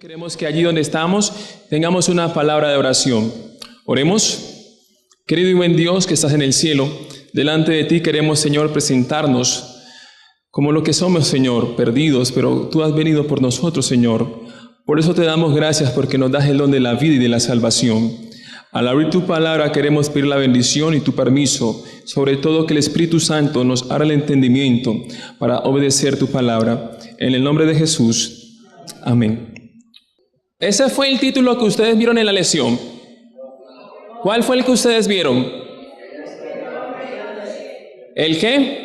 Queremos que allí donde estamos tengamos una palabra de oración. Oremos. Querido y buen Dios que estás en el cielo, delante de ti queremos, Señor, presentarnos como lo que somos, Señor, perdidos, pero tú has venido por nosotros, Señor. Por eso te damos gracias porque nos das el don de la vida y de la salvación. Al abrir tu palabra queremos pedir la bendición y tu permiso, sobre todo que el Espíritu Santo nos abra el entendimiento para obedecer tu palabra. En el nombre de Jesús. Amén. Ese fue el título que ustedes vieron en la lección. ¿Cuál fue el que ustedes vieron? ¿El qué?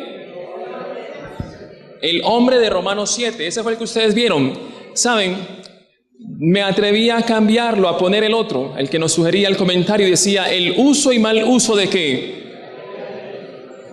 El hombre de Romanos 7. Ese fue el que ustedes vieron. ¿Saben? Me atreví a cambiarlo, a poner el otro, el que nos sugería el comentario, y decía el uso y mal uso de ¿qué?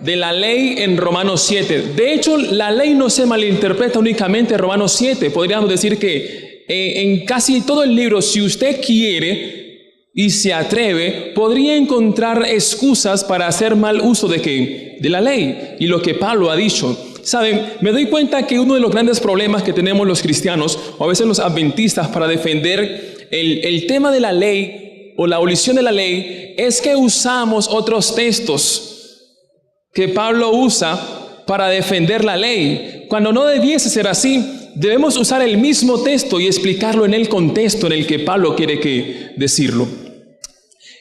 De la ley en Romanos 7. De hecho, la ley no se malinterpreta únicamente en Romanos 7. Podríamos decir que en casi todo el libro, si usted quiere y se atreve, podría encontrar excusas para hacer mal uso de ¿qué? De la ley y lo que Pablo ha dicho. Saben, me doy cuenta que uno de los grandes problemas que tenemos los cristianos, o a veces los adventistas, para defender el tema de la ley o la abolición de la ley, es que usamos otros textos que Pablo usa para defender la ley, cuando no debiese ser así. Debemos usar el mismo texto y explicarlo en el contexto en el que Pablo quiere decirlo.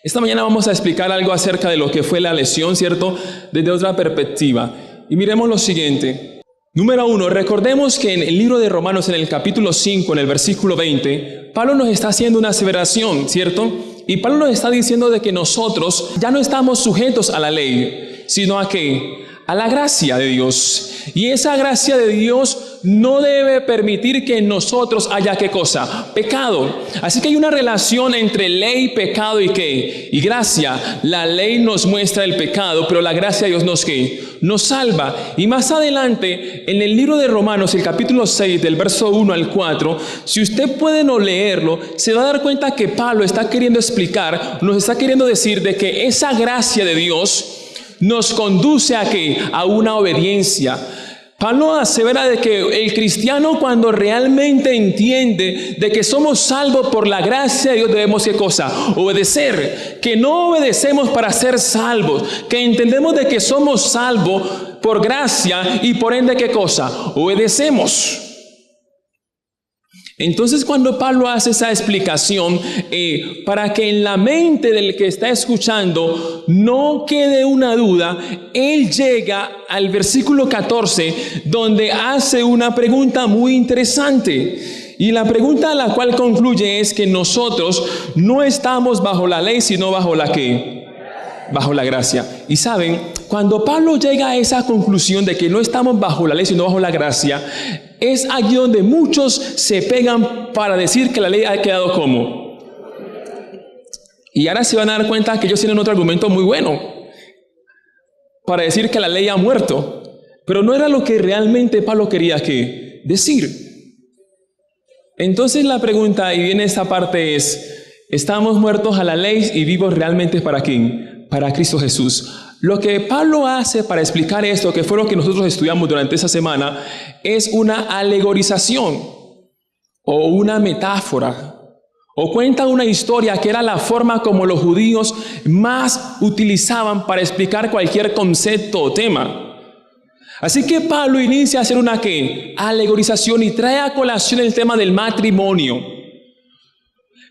Esta mañana vamos a explicar algo acerca de lo que fue la lección, ¿cierto? Desde otra perspectiva. Y miremos lo siguiente. Número 1, recordemos que en el libro de Romanos, en el capítulo 5, en el versículo 20, Pablo nos está haciendo una aseveración, ¿cierto? Y Pablo nos está diciendo de que nosotros ya no estamos sujetos a la ley, sino a ¿qué? A la gracia de Dios. Y esa gracia de Dios no debe permitir que en nosotros haya ¿qué cosa? Pecado. Así que hay una relación entre ley, pecado y ¿qué? Y gracia. La ley nos muestra el pecado, pero la gracia de Dios nos ¿qué? Nos salva. Y más adelante, en el libro de Romanos, el capítulo 6, del verso 1 al 4, si usted puede no leerlo, se va a dar cuenta que Pablo está queriendo explicar, nos está queriendo decir de que esa gracia de Dios nos conduce a ¿qué? A una obediencia. Pablo asevera de que el cristiano, cuando realmente entiende de que somos salvos por la gracia de Dios, debemos ¿qué cosa? Obedecer. Que no obedecemos para ser salvos, que entendemos de que somos salvos por gracia y por ende ¿qué cosa? Obedecemos. Entonces, cuando Pablo hace esa explicación, para que en la mente del que está escuchando no quede una duda, él llega al versículo 14, donde hace una pregunta muy interesante. Y la pregunta a la cual concluye es que nosotros no estamos bajo la ley, sino bajo la ¿qué? Bajo la gracia. Y saben, cuando Pablo llega a esa conclusión de que no estamos bajo la ley, sino bajo la gracia, es allí donde muchos se pegan para decir que la ley ha quedado como. Y ahora se van a dar cuenta que ellos tienen otro argumento muy bueno para decir que la ley ha muerto. Pero no era lo que realmente Pablo quería que decir. Entonces la pregunta, y viene esta parte, es: ¿estamos muertos a la ley y vivos realmente para quién? Para Cristo Jesús. Lo que Pablo hace para explicar esto, que fue lo que nosotros estudiamos durante esa semana, es una alegorización o una metáfora, o cuenta una historia que era la forma como los judíos más utilizaban para explicar cualquier concepto o tema. Así que Pablo inicia a hacer una ¿qué? Alegorización y trae a colación el tema del matrimonio.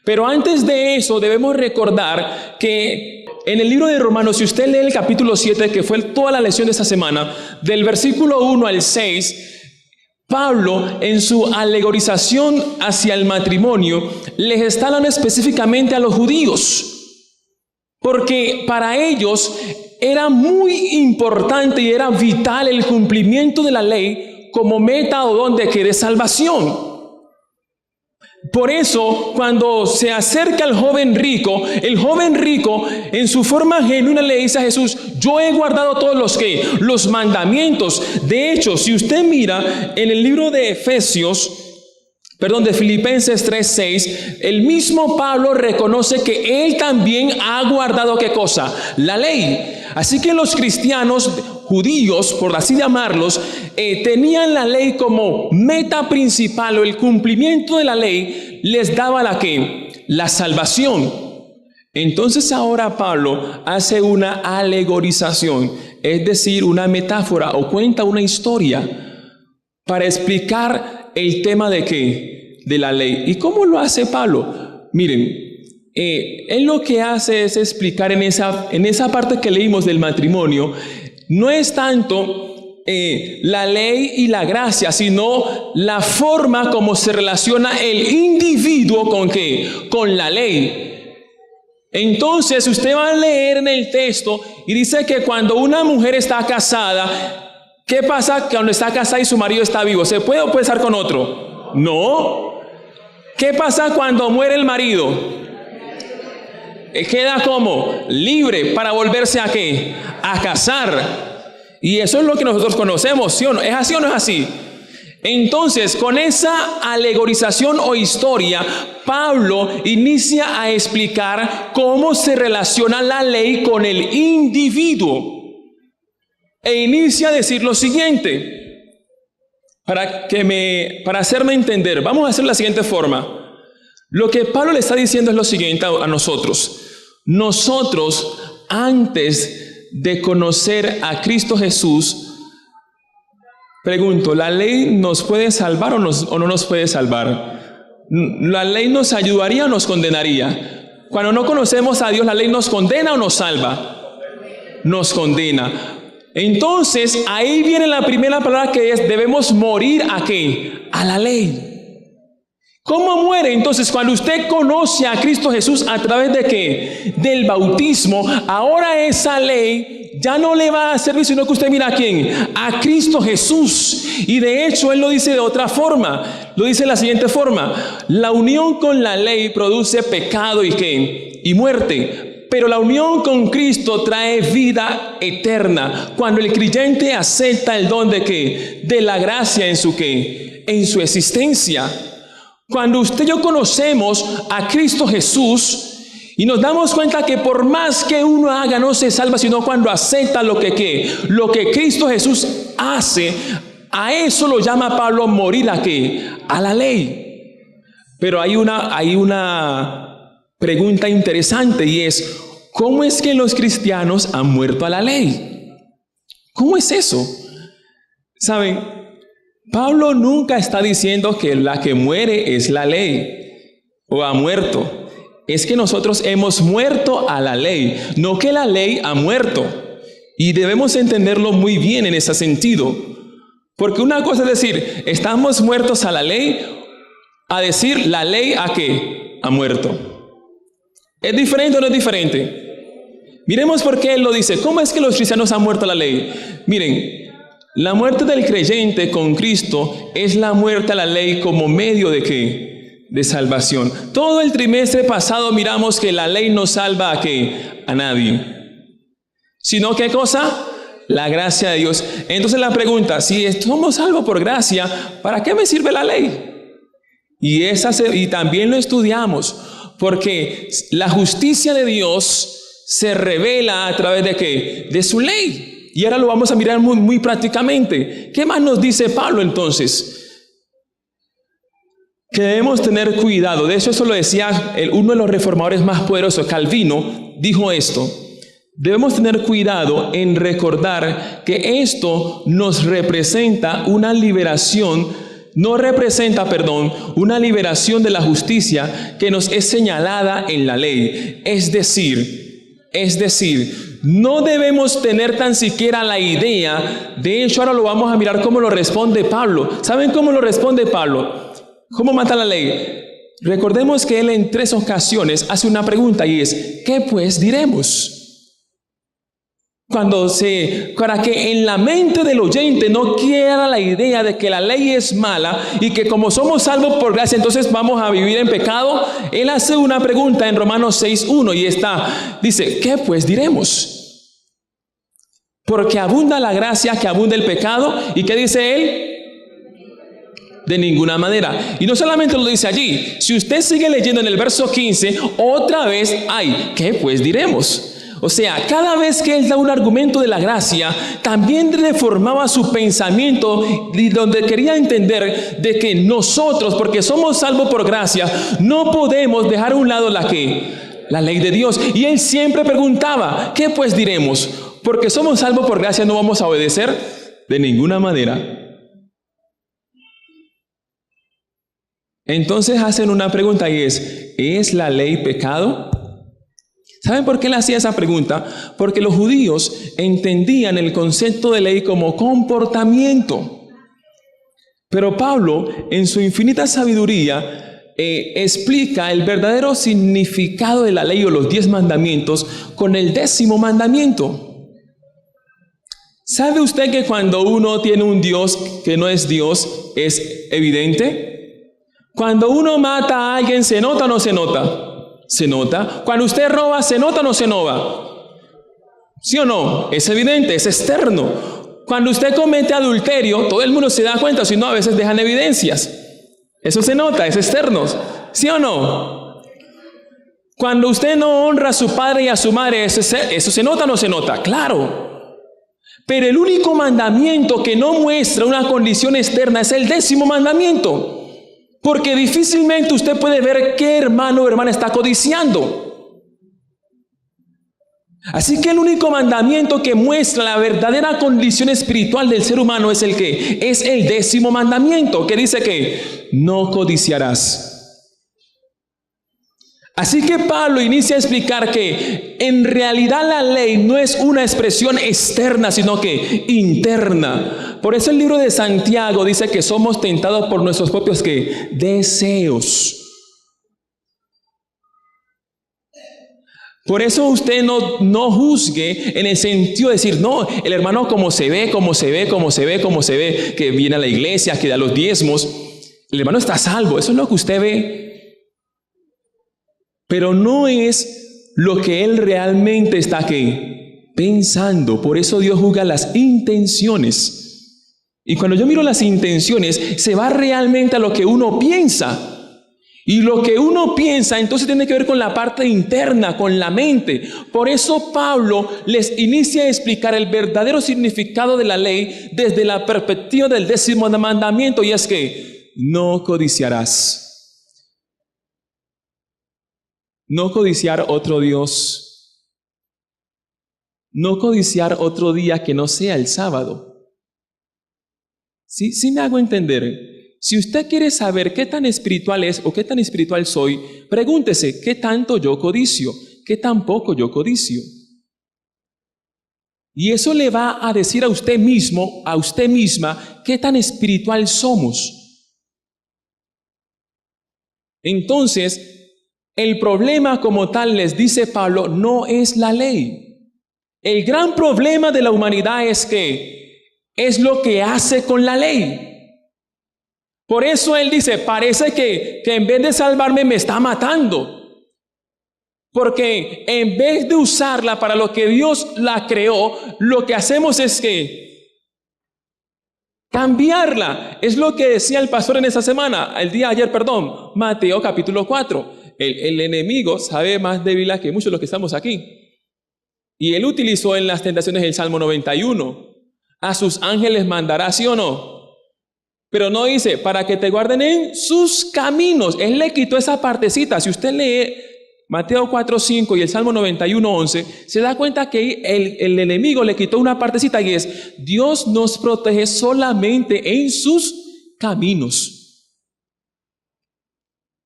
Pero antes de eso debemos recordar que en el libro de Romanos, si usted lee el capítulo 7, que fue toda la lección de esta semana, del versículo 1 al 6, Pablo, en su alegorización hacia el matrimonio, les está hablando específicamente a los judíos, porque para ellos era muy importante y era vital el cumplimiento de la ley como meta o don de salvación. Por eso, cuando se acerca el joven rico en su forma genuina le dice a Jesús: yo he guardado todos los mandamientos. De hecho, si usted mira en el libro de de Filipenses 3:6, el mismo Pablo reconoce que él también ha guardado ¿qué cosa? La ley. Así que los cristianos judíos, por así llamarlos, tenían la ley como meta principal, o el cumplimiento de la ley les daba la ¿qué? La salvación. Entonces ahora Pablo hace una alegorización, es decir, una metáfora o cuenta una historia para explicar el tema de ¿qué? De la ley. ¿Y cómo lo hace Pablo? Miren, él lo que hace es explicar en esa parte que leímos del matrimonio, no es tanto la ley y la gracia, sino la forma como se relaciona el individuo ¿con qué? Con la ley. Entonces usted va a leer en el texto y dice que cuando una mujer está casada, ¿qué pasa cuando está casada y su marido está vivo? ¿Se puede o puede estar con otro? No. ¿Qué pasa cuando muere el marido? Queda como libre para volverse a ¿qué? A casar. Y eso es lo que nosotros conocemos, ¿sí o no? ¿Es así o no es así? Entonces, con esa alegorización o historia, Pablo inicia a explicar cómo se relaciona la ley con el individuo. E inicia a decir lo siguiente, para hacerme entender. Vamos a hacer la siguiente forma. Lo que Pablo le está diciendo es lo siguiente a nosotros. Nosotros, antes de conocer a Cristo Jesús, pregunto, ¿la ley nos puede salvar o no nos puede salvar? ¿La ley nos ayudaría o nos condenaría? Cuando no conocemos a Dios, ¿la ley nos condena o nos salva? Nos condena. Entonces, ahí viene la primera palabra que es, debemos morir ¿a qué? A la ley. ¿Cómo muere? Entonces, cuando usted conoce a Cristo Jesús a través de ¿qué? Del bautismo, ahora esa ley ya no le va a servir, sino que usted mira a ¿quién? A Cristo Jesús. Y de hecho, Él lo dice de otra forma. Lo dice de la siguiente forma. La unión con la ley produce pecado y ¿qué? Y muerte. Pero la unión con Cristo trae vida eterna. Cuando el creyente acepta el don de ¿qué? De la gracia en su ¿qué? En su existencia. Cuando usted y yo conocemos a Cristo Jesús y nos damos cuenta que por más que uno haga no se salva, sino cuando acepta lo que Cristo Jesús hace, a eso lo llama Pablo morir ¿a qué? A la ley. Pero hay una pregunta interesante y es, ¿cómo es que los cristianos han muerto a la ley? ¿Cómo es eso? ¿Saben? Pablo nunca está diciendo que la que muere es la ley o ha muerto. Es que nosotros hemos muerto a la ley, no que la ley ha muerto. Y debemos entenderlo muy bien en ese sentido. Porque una cosa es decir, estamos muertos a la ley, a decir la ley ¿a qué? Ha muerto. ¿Es diferente o no es diferente? Miremos por qué él lo dice. ¿Cómo es que los cristianos han muerto a la ley? Miren, la muerte del creyente con Cristo es la muerte a la ley como medio de ¿qué? De salvación. Todo el trimestre pasado miramos que la ley no salva ¿a qué? A nadie. ¿Sino qué cosa? La gracia de Dios. Entonces la pregunta, si somos salvos por gracia, ¿para qué me sirve la ley? Y también lo estudiamos, porque la justicia de Dios se revela a través de ¿qué? De su ley. Y ahora lo vamos a mirar muy prácticamente. ¿Qué más nos dice Pablo entonces? Que debemos tener cuidado. De hecho, eso lo decía uno de los reformadores más poderosos, Calvino, dijo esto. Debemos tener cuidado en recordar que esto nos representa una liberación, una liberación de la justicia que nos es señalada en la ley. Es decir, no debemos tener tan siquiera la idea. De hecho, ahora lo vamos a mirar cómo lo responde Pablo. ¿Saben cómo lo responde Pablo? ¿Cómo mata la ley? Recordemos que él en 3 ocasiones hace una pregunta y es, ¿qué pues diremos? Para que en la mente del oyente no quiera la idea de que la ley es mala y que como somos salvos por gracia, entonces vamos a vivir en pecado. Él hace una pregunta en Romanos 6:1 y dice, ¿qué pues diremos? Porque abunda la gracia, que abunda el pecado. ¿Y qué dice él? De ninguna manera. Y no solamente lo dice allí, si usted sigue leyendo en el verso 15, otra vez, ¿qué pues diremos? O sea, cada vez que él da un argumento de la gracia, también reformaba su pensamiento, donde quería entender de que nosotros, porque somos salvos por gracia, no podemos dejar a un lado la ley de Dios. Y él siempre preguntaba, ¿qué pues diremos? Porque somos salvos por gracia, ¿no vamos a obedecer? De ninguna manera. Entonces hacen una pregunta y ¿es la ley pecado? ¿Saben por qué él hacía esa pregunta? Porque los judíos entendían el concepto de ley como comportamiento. Pero Pablo, en su infinita sabiduría, explica el verdadero significado de la ley o los 10 mandamientos con el 10º mandamiento. ¿Sabe usted que cuando uno tiene un Dios que no es Dios, es evidente? Cuando uno mata a alguien, ¿se nota o no se nota? Se nota. Cuando usted roba, ¿se nota o no se nota? ¿Sí o no? Es evidente, es externo. Cuando usted comete adulterio, todo el mundo se da cuenta, si no, a veces dejan evidencias. Eso se nota, es externo. ¿Sí o no? Cuando usted no honra a su padre y a su madre, ¿eso se nota o no se nota? Claro. Pero el único mandamiento que no muestra una condición externa es el 10º mandamiento. Porque difícilmente usted puede ver qué hermano o hermana está codiciando. Así que el único mandamiento que muestra la verdadera condición espiritual del ser humano es el 10º mandamiento, que dice que no codiciarás. Así que Pablo inicia a explicar que en realidad la ley no es una expresión externa, sino que interna. Por eso el libro de Santiago dice que somos tentados por nuestros propios deseos. Por eso usted no juzgue en el sentido de decir, no, el hermano como se ve, que viene a la iglesia, que da los diezmos, el hermano está a salvo. Eso es lo que usted ve. Pero no es lo que él realmente está pensando. Por eso Dios juzga las intenciones. Y cuando yo miro las intenciones, se va realmente a lo que uno piensa. Y lo que uno piensa entonces tiene que ver con la parte interna, con la mente. Por eso Pablo les inicia a explicar el verdadero significado de la ley desde la perspectiva del 10º mandamiento, y es que no codiciarás. No codiciar otro Dios. No codiciar otro día que no sea el sábado. ¿Sí me hago entender? Si usted quiere saber qué tan espiritual es o qué tan espiritual soy, pregúntese, ¿qué tanto yo codicio? ¿Qué tan poco yo codicio? Y eso le va a decir a usted mismo, a usted misma, qué tan espiritual somos. Entonces, el problema como tal, les dice Pablo, no es la ley. El gran problema de la humanidad es lo que hace con la ley. Por eso él dice, parece que en vez de salvarme me está matando. Porque en vez de usarla para lo que Dios la creó, lo que hacemos es cambiarla. Es lo que decía el pastor en esa semana, Mateo capítulo 4. El enemigo sabe más débil que muchos de los que estamos aquí. Y él utilizó en las tentaciones el Salmo 91. A sus ángeles mandará, ¿sí o no? Pero no dice, para que te guarden en sus caminos. Él le quitó esa partecita. Si usted lee Mateo 4:5 y el Salmo 91:11, se da cuenta que el enemigo le quitó una partecita y es, Dios nos protege solamente en sus caminos.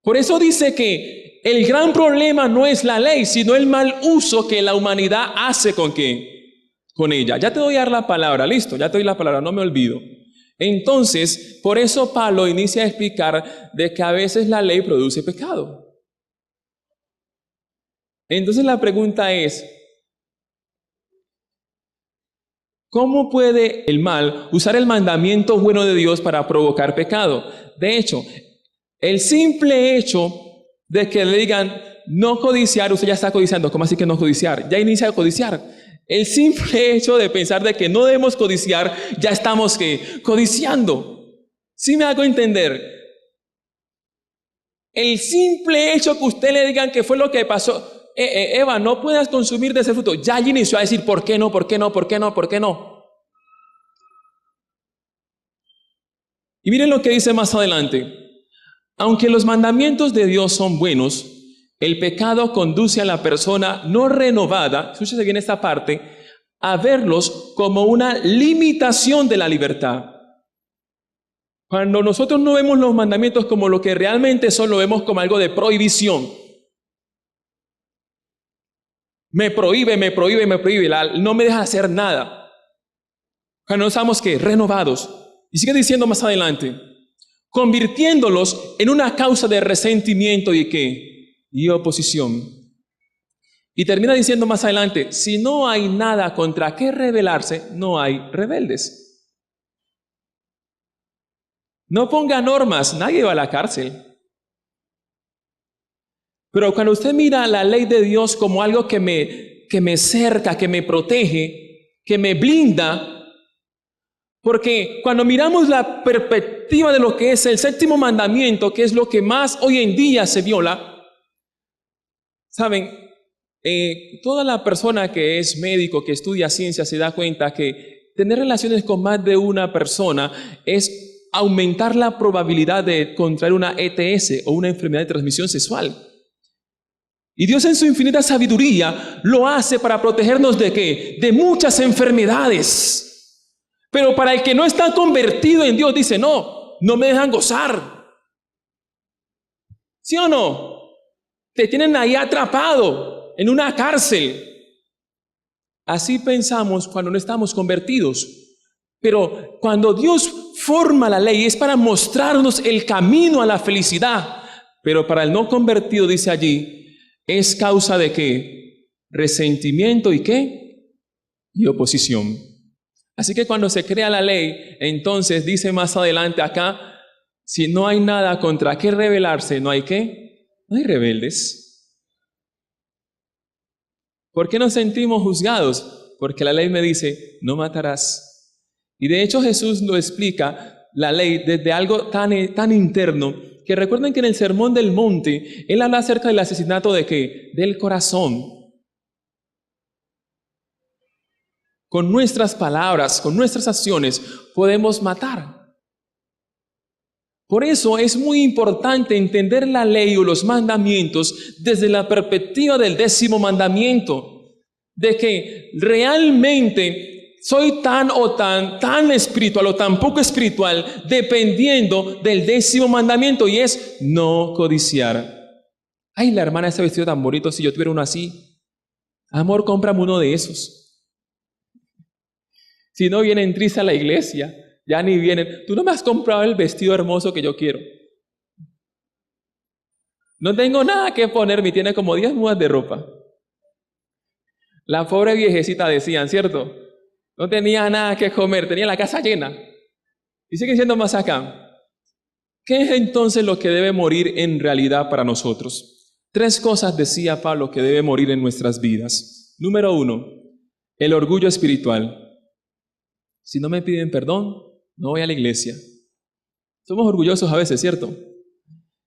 Por eso dice que el gran problema no es la ley, sino el mal uso que la humanidad hace con ella. Ya te voy a dar la palabra, listo, ya te doy la palabra, no me olvido. Entonces, por eso Pablo inicia a explicar de que a veces la ley produce pecado. Entonces la pregunta es, ¿cómo puede el mal usar el mandamiento bueno de Dios para provocar pecado? De hecho, el simple hecho de que le digan no codiciar, usted ya está codiciando. ¿Cómo así que no codiciar? Ya inicia a codiciar. El simple hecho de pensar de que no debemos codiciar, ya estamos codiciando. ¿Sí me hago entender? El simple hecho que usted le digan que fue lo que pasó, Eva, no puedas consumir de ese fruto. Ya allí inició a decir, ¿por qué no? ¿Por qué no? ¿Por qué no? ¿Por qué no? Y miren lo que dice más adelante. Aunque los mandamientos de Dios son buenos, el pecado conduce a la persona no renovada, escúchese bien esta parte, a verlos como una limitación de la libertad. Cuando nosotros no vemos los mandamientos como lo que realmente son, lo vemos como algo de prohibición. Me prohíbe, no me deja hacer nada. Cuando no estamos ¿qué? Renovados. Y sigue diciendo más adelante, convirtiéndolos en una causa de resentimiento y ¿qué? Y oposición. Y termina diciendo más adelante, si no hay nada contra qué rebelarse, no hay rebeldes. No ponga normas, nadie va a la cárcel. Pero cuando usted mira la ley de Dios como algo que me cerca, que me protege, que me blinda, porque cuando miramos la perspectiva de lo que es el séptimo mandamiento, que es lo que más hoy en día se viola, saben, toda la persona que es médico, que estudia ciencia, se da cuenta que tener relaciones con más de una persona es aumentar la probabilidad de contraer una ETS o una enfermedad de transmisión sexual. Y Dios en su infinita sabiduría lo hace para protegernos ¿de qué? De muchas enfermedades. Pero para el que no está convertido en Dios dice, no me dejan gozar. ¿Sí o no? Te tienen ahí atrapado en una cárcel. Así pensamos cuando no estamos convertidos. Pero cuando Dios forma la ley es para mostrarnos el camino a la felicidad. Pero para el no convertido, dice allí, es causa de ¿qué? Resentimiento y ¿qué? Y oposición. Así que cuando se crea la ley, entonces dice más adelante acá, si no hay nada contra qué rebelarse, ¿no hay qué? No hay rebeldes. ¿Por qué nos sentimos juzgados? Porque la ley me dice, no matarás. Y de hecho Jesús lo explica, la ley, desde algo tan interno, que recuerden que en el Sermón del Monte, Él habla acerca del asesinato ¿de qué? Del corazón. Con nuestras palabras, con nuestras acciones, podemos matar. Por eso es muy importante entender la ley o los mandamientos desde la perspectiva del 10º mandamiento, de que realmente soy tan espiritual o tan poco espiritual, dependiendo del 10º mandamiento, y es no codiciar. Ay, la hermana, ese vestido tan bonito, si yo tuviera uno así. Amor, cómprame uno de esos. Si no vienen tristes a la iglesia, ya ni vienen. Tú no me has comprado el vestido hermoso que yo quiero. No tengo nada que ponerme, tiene como 10 mudas de ropa. La pobre viejecita decían, ¿cierto? No tenía nada que comer, tenía la casa llena. Y sigue siendo más acá. ¿Qué es entonces lo que debe morir en realidad para nosotros? 3 cosas decía Pablo que debe morir en nuestras vidas. Número 1, el orgullo espiritual. Si no me piden perdón, no voy a la iglesia. Somos orgullosos a veces, ¿cierto?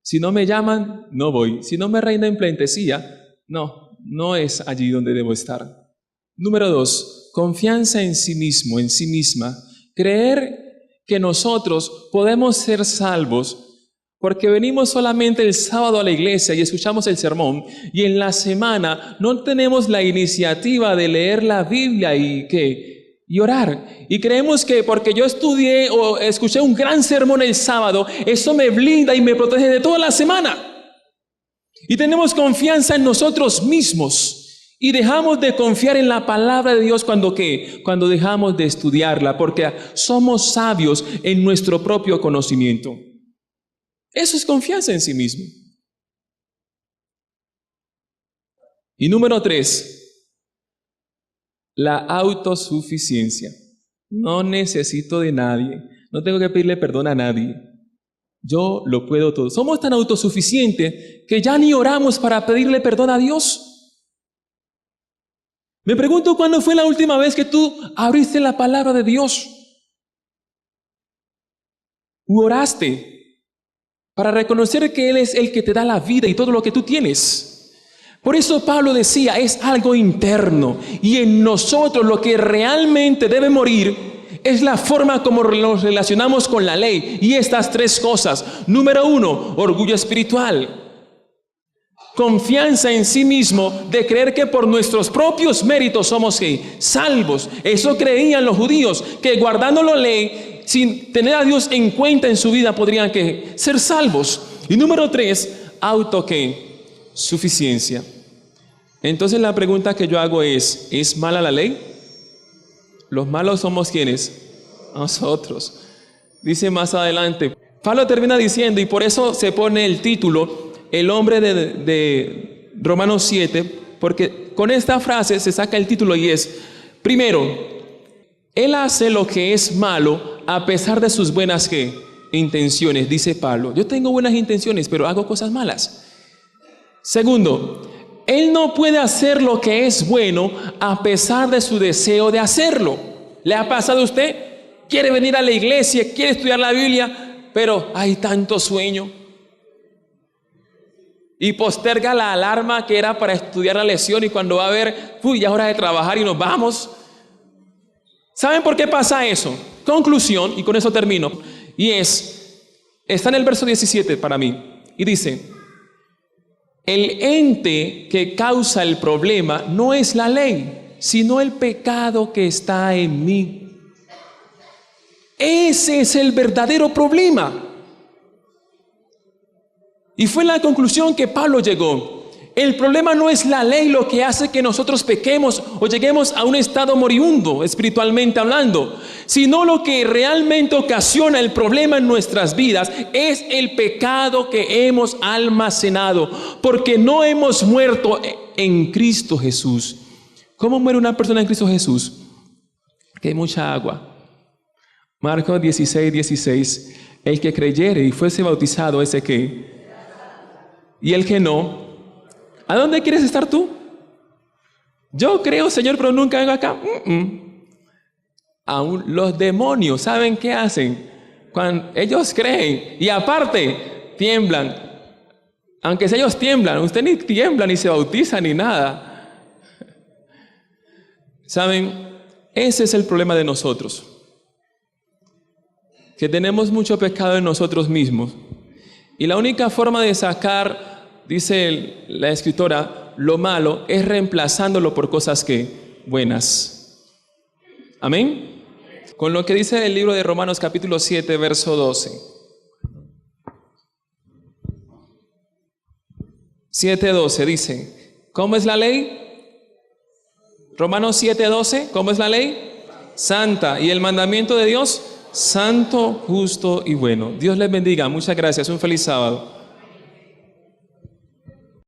Si no me llaman, no voy. Si no me reina en pleitesía, no es allí donde debo estar. Número 2, confianza en sí mismo, en sí misma. Creer que nosotros podemos ser salvos porque venimos solamente el sábado a la iglesia y escuchamos el sermón, y en la semana no tenemos la iniciativa de leer la Biblia y orar. Y creemos que porque yo estudié o escuché un gran sermón el sábado, eso me blinda y me protege de toda la semana. Y tenemos confianza en nosotros mismos. Y dejamos de confiar en la palabra de Dios cuando ¿qué? Cuando dejamos de estudiarla, porque somos sabios en nuestro propio conocimiento. Eso es confianza en sí mismo. Y número 3, la autosuficiencia. No necesito de nadie, no tengo que pedirle perdón a nadie. Yo lo puedo todo. Somos tan autosuficientes que ya ni oramos para pedirle perdón a Dios. Me pregunto cuándo fue la última vez que tú abriste la palabra de Dios. ¿U oraste para reconocer que Él es el que te da la vida y todo lo que tú tienes? Por eso Pablo decía, es algo interno. Y en nosotros lo que realmente debe morir es la forma como nos relacionamos con la ley. Y estas tres cosas. Número 1, orgullo espiritual. Confianza en sí mismo de creer que por nuestros propios méritos somos salvos. Eso creían los judíos, que guardando la ley, sin tener a Dios en cuenta en su vida, podrían ser salvos. Y número 3, suficiencia. Entonces la pregunta que yo hago ¿es mala la ley? Los malos somos ¿quiénes? Nosotros. Dice más adelante, Pablo termina diciendo, y por eso se pone el título, el hombre de Romanos 7, porque con esta frase se saca el título y es, primero, él hace lo que es malo a pesar de sus buenas intenciones, dice Pablo. Yo tengo buenas intenciones, pero hago cosas malas. Segundo, él no puede hacer lo que es bueno a pesar de su deseo de hacerlo. ¿Le ha pasado a usted? Quiere venir a la iglesia, quiere estudiar la Biblia, pero hay tanto sueño. Y posterga la alarma que era para estudiar la lección y cuando va a ver, ya es hora de trabajar y nos vamos. ¿Saben por qué pasa eso? Conclusión, y con eso termino. Y está en el verso 17 para mí. Y dice, el ente que causa el problema no es la ley, sino el pecado que está en mí. Ese es el verdadero problema. Y fue la conclusión que Pablo llegó. El problema no es la ley lo que hace que nosotros pequemos o lleguemos a un estado moribundo, espiritualmente hablando, sino lo que realmente ocasiona el problema en nuestras vidas es el pecado que hemos almacenado, porque no hemos muerto en Cristo Jesús. ¿Cómo muere una persona en Cristo Jesús? Que hay mucha agua. Marcos 16:16. El que creyere y fuese bautizado, ese que... Y el que no, ¿a dónde quieres estar tú? Yo creo, Señor, pero nunca vengo acá. Aún los demonios, ¿saben qué hacen? Cuando ellos creen y aparte tiemblan. Aunque si ellos tiemblan, usted ni tiembla, ni se bautiza, ni nada. ¿Saben? Ese es el problema de nosotros. Que tenemos mucho pecado en nosotros mismos. Y la única forma de sacar, dice la escritora, lo malo es reemplazándolo por cosas buenas. Amén. Con lo que dice el libro de Romanos capítulo 7, verso 12. 7:12 dice, ¿cómo es la ley? Romanos 7:12, ¿cómo es la ley? Santa. ¿Y el mandamiento de Dios? Santo, justo y bueno. Dios les bendiga. Muchas gracias. Un feliz sábado.